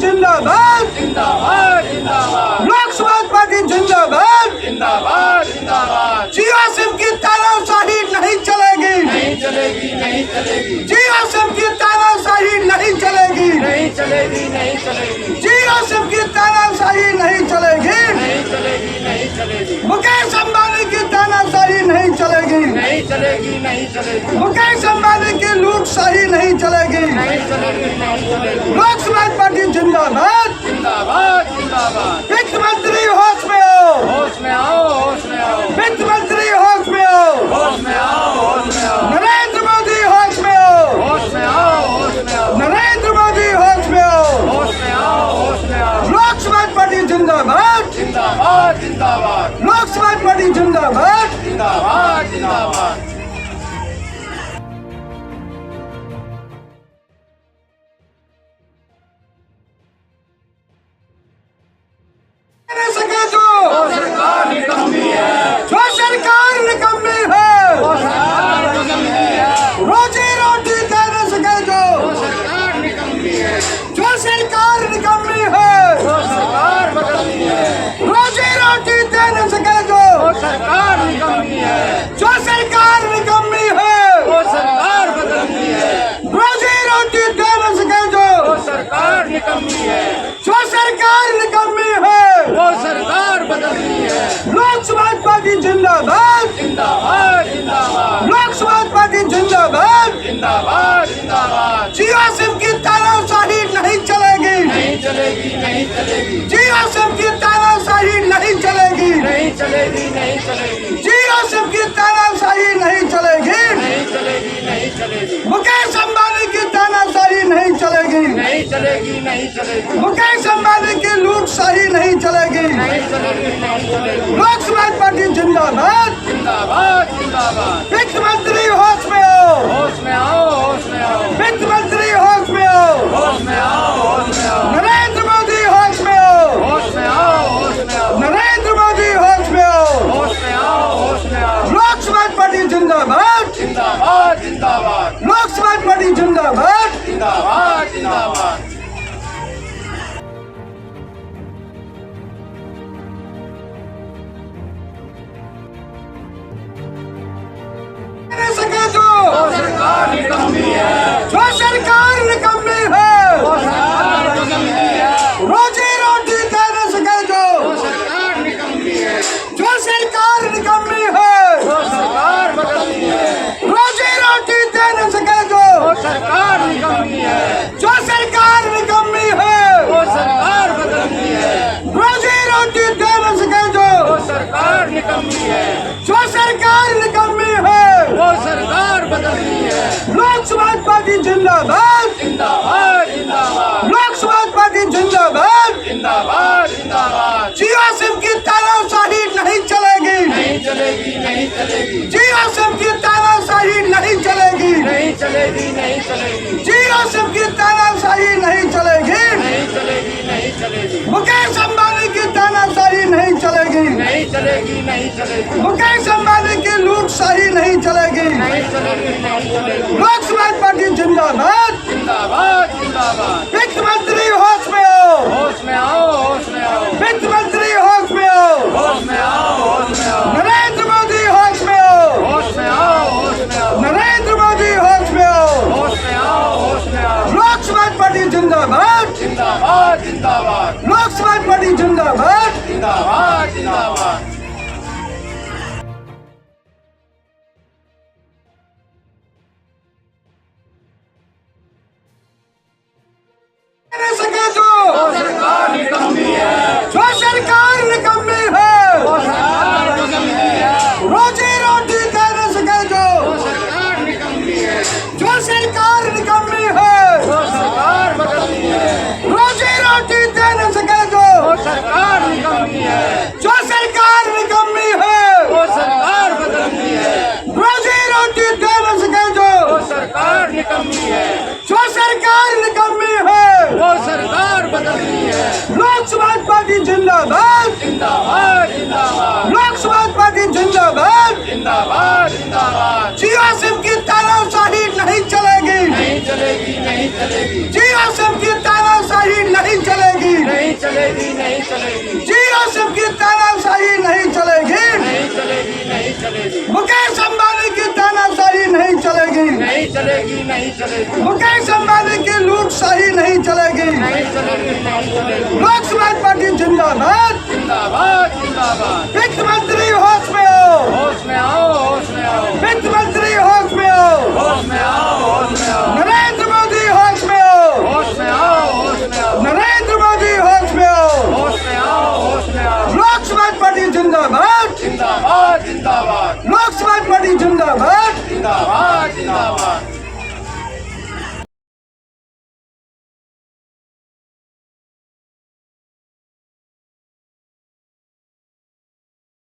जिंदाबाद जिंदाबाद जिंदाबाद लोक समाज पार्टी जिंदाबाद जिंदाबाद जिंदाबाद जियो सिंह की तानाशाही नहीं चलेगी नहीं चलेगी नहीं चलेगी जियो सिंह की तानाशाही नहीं चलेगी नहीं चलेगी नहीं चलेगी जियो सिंह की तानाशाही नहीं चलेगी नहीं चलेगी नहीं चलेगी मुकेश अंबानी की तानाशाही नहीं चलेगी नहीं चलेगी नहीं चलेगी मुकेश अंबानी की लूटशाही नहीं चलेगी नहीं चलेगी नहीं चलेगी लोक समाज पार्टी जिंदाबाद जिंदाबाद जिंदाबाद वित्त मंत्री होश में आओ होश में आओ होश में आओ वित्त मंत्री होश में आओ होश में आओ होश में आओ नरेंद्र मोदी होश में आओ होश में आओ होश में आओ नरेंद्र मोदी होश में आओ होश में आओ होश में आओ लोक समाज पार्टी जिंदाबाद जिंदाबाद जिंदाबाद लोक समाज पार्टी जिंदाबाद जिंदाबाद जिंदाबाद नहीं सके जो सरकार निकम्मी है जो सरकार निकम्मी है सरकार निकम्मी है रोजी रोटी दे न सके जो सरकार निकम्मी है जो सरकार निकम्मी है सरकार बदलनी है रोजी रोटी दे न सके जो सरकार निकम्मी है जो सरकार निकम्मी है वो सरकार बदलनी है रोजी रोटी दे न सके जो वो सरकार निकम्मी है जो सरकार निकम्मी है वो सरकार बदलनी है लोक समाज पार्टी जिंदाबाद जिंदाबाद जिंदाबाद लोक समाज पार्टी जिंदाबाद जिंदाबाद जिंदाबाद जियो सिंह की तानाशाही नहीं चलेगी नहीं चलेगी नहीं चलेगी जियो सिंह की तानाशाही नहीं चलेगी नहीं चलेगी नहीं चलेगी जियो सिंह की तानाशाही नहीं चलेगी नहीं चलेगी नहीं चलेगी मुकेश अंबानी की तानाशाही नहीं चलेगी नहीं चलेगी नहीं चलेगी मुकेश अंबानी की लूटशाही नहीं चलेगी नहीं चलेगी नहीं चलेगी लोक समाज पार्टी जिंदाबाद जिंदाबाद जिंदाबाद वित्त मंत्री होश में आओ होश में आओ होश में आओ वित्त मंत्री होश में आओ होश में आओ होश में आओ नरेंद्र मोदी होश में आओ होश में आओ होश में आओ नरेंद्र मोदी होश में आओ होश में आओ होश में आओ लोक समाज पार्टी जिंदाबाद जिंदाबाद जिंदाबाद लोक समाज पार्टी जिंदाबाद जिंदाबाद जिंदाबाद नहीं सके जो सरकार निकम्मी है जो सरकार निकम्मी है सरकार निकम्मी है रोजी रोटी दे न सके जो सरकार निकम्मी है जो सरकार निकम्मी है सरकार बदलनी है रोजी रोटी दे न सके जो सरकार निकम्मी है जो सरकार निकम्मी है वो सरकार बदलनी है रोजी रोटी दे न सके जो सरकार निकम्मी है जो सरकार निकम्मी है वो सरकार बदलनी है लोक समाज पार्टी जिंदाबाद जिंदाबाद जिंदाबाद लोक समाज पार्टी जिंदाबाद जिंदाबाद जिंदाबाद जियो सिंह की तानाशाही नहीं चलेगी नहीं चलेगी नहीं चलेगी जियो सिंह की तानाशाही नहीं चलेगी नहीं चलेगी नहीं चलेगी जियो सिंह की तानाशाही नहीं चलेगी नहीं चलेगी नहीं चलेगी मुकेश अंबानी की तानाशाही नहीं चलेगी नहीं चलेगी नहीं चलेगी मुकेश अंबानी की लूटशाही नहीं चलेगी नहीं चलेगी नहीं चलेगी लोक समाज पार्टी जिंदाबाद जिंदाबाद जिंदाबाद वित्त मंत्री होश में आओ होश में आओ होश में आओ वित्त मंत्री होश में आओ होश में आओ होश में आओ नरेंद्र मोदी होश में आओ होश में आओ होश में आओ नरेंद्र मोदी होश में आओ होश में आओ होश में आओ लोक समाज पार्टी जिंदाबाद जिंदाबाद जिंदाबाद लोक समाज पार्टी जिंदाबाद जिंदाबाद जिंदाबाद चलेगी, नहीं चलेगी, मुकेश अंबानी की लूटशाही नहीं चलेगी। नहीं चलेगी, नहीं चलेगी। लोक समाज पार्टी जिंदाबाद। जिंदाबाद, जिंदाबाद। वित्त मंत्री होश में आओ। होश में आओ, होश में